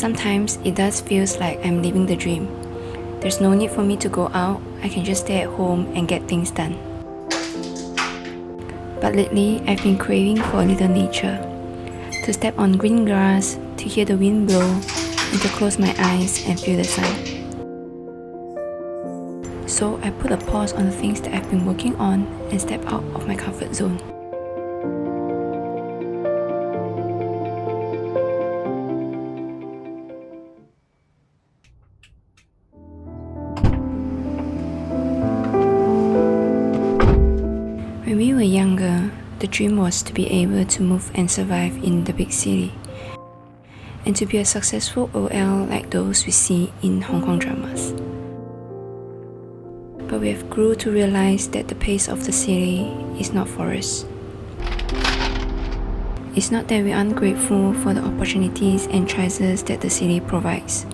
Sometimes it does feel like I'm living the dream. There's no need for me to go out, I can just stay at home and get things done. But lately, I've been craving for a little nature. To step on green grass, to hear the wind blow, and to close my eyes and feel the sun. So I put a pause on the things that I've been working on and step out of my comfort zone. When we were younger, the dream was to be able to move and survive in the big city, and to be a successful OL like those we see in Hong Kong dramas. But we have grew to realize that the pace of the city is not for us. It's not that we aren't grateful for the opportunities and choices that the city provides,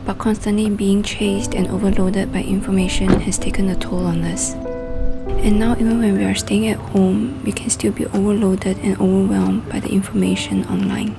but constantly being chased and overloaded by information has taken a toll on us. And now even when we are staying at home, we can still be overloaded and overwhelmed by the information online.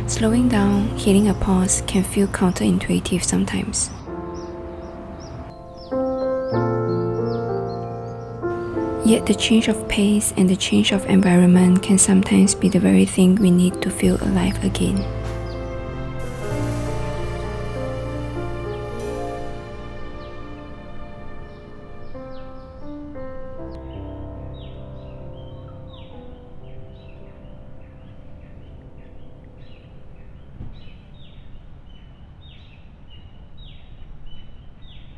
Slowing down, hitting a pause can feel counterintuitive sometimes. Yet the change of pace and the change of environment can sometimes be the very thing we need to feel alive again.